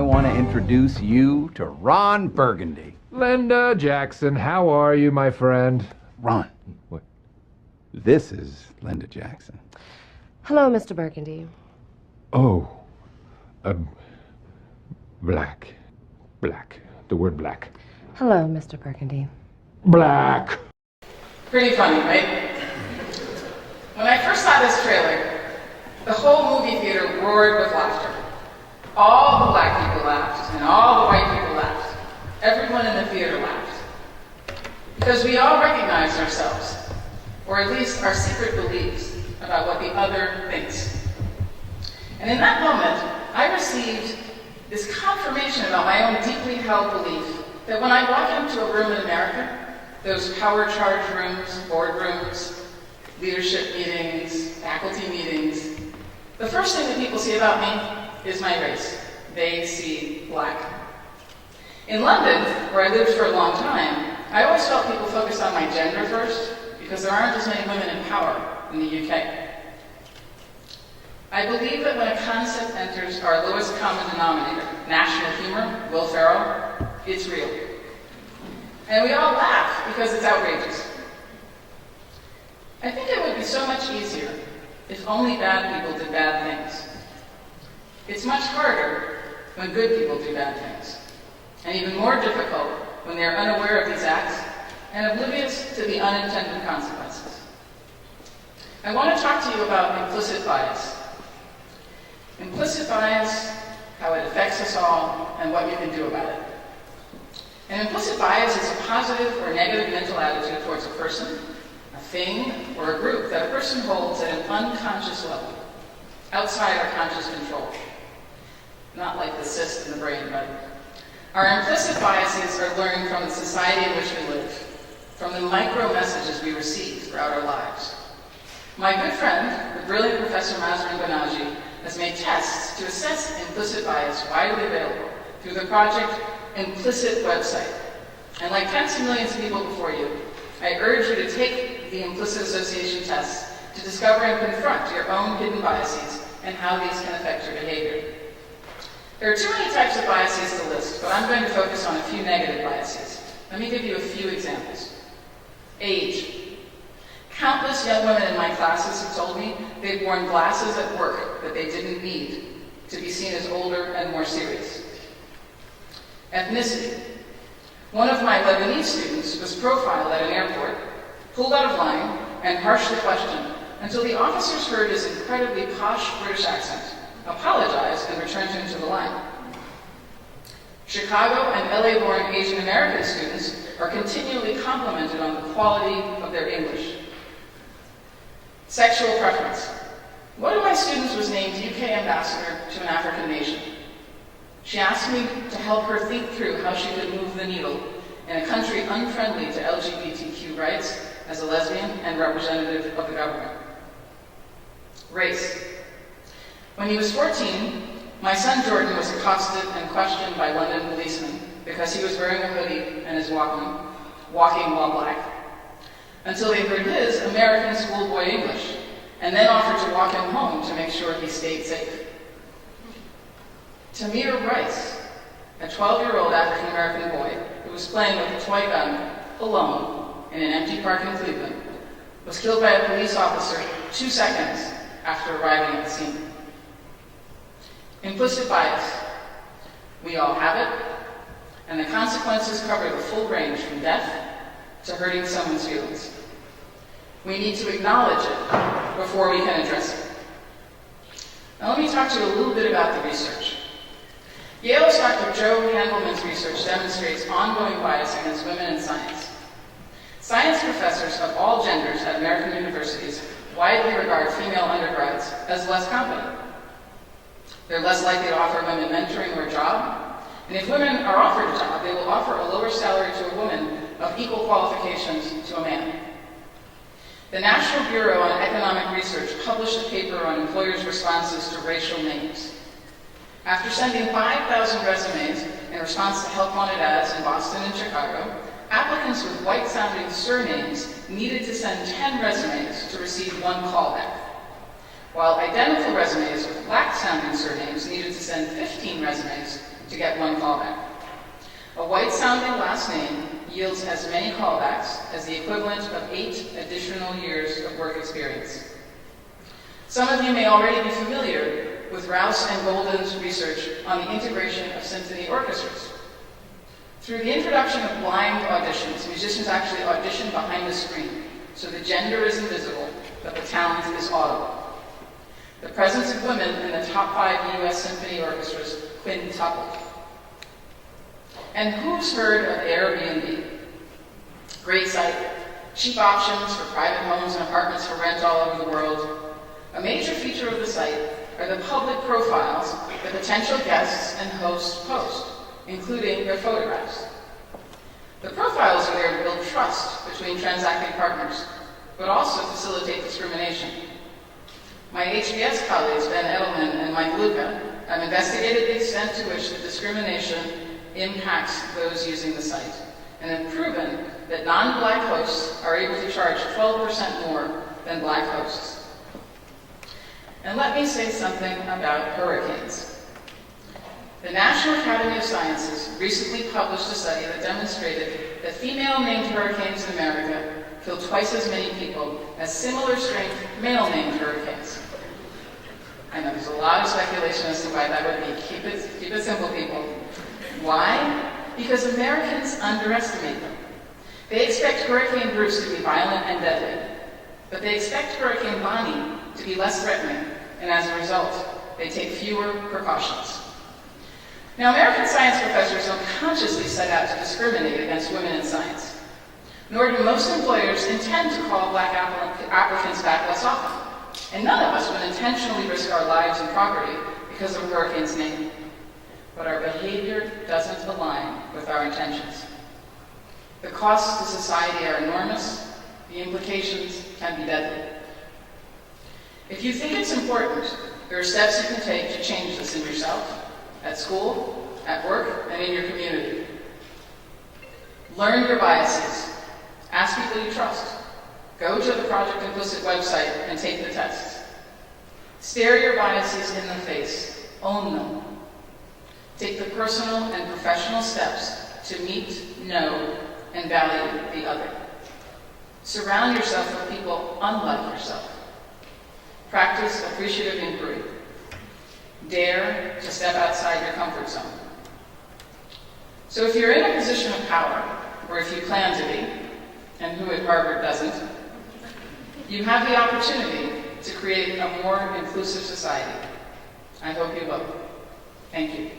want to introduce you to Ron Burgundy. Linda Jackson, how are you, my friend? Ron. What? This is Linda Jackson. Hello, Mr. Burgundy. Oh, black. Black. The word black. Hello, Mr. Burgundy. Black. Pretty funny, right? When I first saw this trailer, the whole movie theater roared with laughter. All the black people laughed, and all the white people laughed. Everyone in the theater laughed. Because we all recognized ourselves, or at least our secret beliefs about what the other thinks. And in that moment, I received this confirmation about my own deeply held belief that when I walk into a room in America, those power-charged rooms, boardrooms, leadership meetings, faculty meetings, the first thing that people see about me is my race. They see black. In London, where I lived for a long time, I always felt people focused on my gender first because there aren't as many women in power in the UK. I believe that when a concept enters our lowest common denominator, national humor, Will Ferrell, it's real. And we all laugh because it's outrageous. I think it would be so much easier if only bad people did bad things. It's much harder when good people do bad things, and even more difficult when they are unaware of these acts and oblivious to the unintended consequences. I want to talk to you about implicit bias. Implicit bias, how it affects us all, and what you can do about it. An implicit bias is a positive or negative mental attitude towards a person, a thing, or a group that a person holds at an unconscious level, outside our conscious control. Not like the cyst in the brain, but our implicit biases are learned from the society in which we live, from the micro messages we receive throughout our lives. My good friend, the brilliant Professor Masrin Banaji, has made tests to assess implicit bias widely available through the project Implicit website. And like tens of millions of people before you, I urge you to take the implicit association tests to discover and confront your own hidden biases and how these can affect your behavior. There are too many types of biases to list, but I'm going to focus on a few negative biases. Let me give you a few examples. Age. Countless young women in my classes have told me they've worn glasses at work that they didn't need to be seen as older and more serious. Ethnicity. One of my Lebanese students was profiled at an airport, pulled out of line, and harshly questioned until the officers heard his incredibly posh British accent, apologized, and returned him to the line. Chicago and LA-born Asian American students are continually complimented on the quality of their English. Sexual preference. One of my students was named UK ambassador to an African nation. She asked me to help her think through how she could move the needle in a country unfriendly to LGBTQ rights as a lesbian and representative of the government. Race. When he was 14, my son Jordan was accosted and questioned by London policemen because he was wearing a hoodie and is walking while black, until they heard his American schoolboy English, and then offered to walk him home to make sure he stayed safe. Tamir Rice, a 12-year-old African-American boy who was playing with a toy gun alone in an empty park in Cleveland, was killed by a police officer 2 seconds after arriving at the scene. Implicit bias. We all have it, and the consequences cover the full range from death to hurting someone's feelings. We need to acknowledge it before we can address it. Now let me talk to you a little bit about the research. Yale's Dr. Joe Handelman's research demonstrates ongoing bias against women in science. Science professors of all genders at American universities widely regard female undergrads as less competent. They're less likely to offer women mentoring or a job, and if women are offered a job, they will offer a lower salary to a woman of equal qualifications to a man. The National Bureau on Economic Research published a paper on employers' responses to racial names. After sending 5,000 resumes in response to help wanted ads in Boston and Chicago, applicants with white-sounding surnames needed to send 10 resumes to receive 1 callback, while identical resumes with black-sounding surnames needed to send 15 resumes to get one callback. A white-sounding last name yields as many callbacks as the equivalent of 8 additional years of work experience. Some of you may already be familiar with Rouse and Golden's research on the integration of symphony orchestras. Through the introduction of blind auditions, musicians actually audition behind the screen, so the gender is invisible, but the talent is audible. The presence of women in the top 5 U.S. symphony orchestras quintupled. And who's heard of Airbnb? Great site. Cheap options for private homes and apartments for rent all over the world. A major feature of the site are the public profiles that potential guests and hosts post, including their photographs. The profiles are there to build trust between transacting partners, but also facilitate discrimination. My HBS colleagues, Ben Edelman and Mike Luca, have investigated the extent to which the discrimination impacts those using the site, and have proven that non-black hosts are able to charge 12% more than black hosts. And let me say something about hurricanes. The National Academy of Sciences recently published a study that demonstrated that female-named hurricanes in America kill twice as many people as similar-strength male-named hurricanes. I know there's a lot of speculation as to why that would be. Keep it simple, people. Why? Because Americans underestimate them. They expect Hurricane Bruce to be violent and deadly, but they expect Hurricane Bonnie to be less threatening, and as a result, they take fewer precautions. Now, American science professors don't consciously set out to discriminate against women in science, nor do most employers intend to call black applicants back less often, and none of us would intentionally risk our lives and property because of a hurricane's name. But our behavior doesn't align with our intentions. The costs to society are enormous. The implications can be deadly. If you think it's important, there are steps you can take to change this in yourself, at school, at work, and in your community. Learn your biases. Ask people you trust. Go to the Project Implicit website and take the test. Stare your biases in the face. Own them. Take the personal and professional steps to meet, know, and value the other. Surround yourself with people unlike yourself. Practice appreciative inquiry. Dare to step outside your comfort zone. So if you're in a position of power, or if you plan to be, and who at Harvard doesn't, you have the opportunity to create a more inclusive society. I hope you will. Thank you.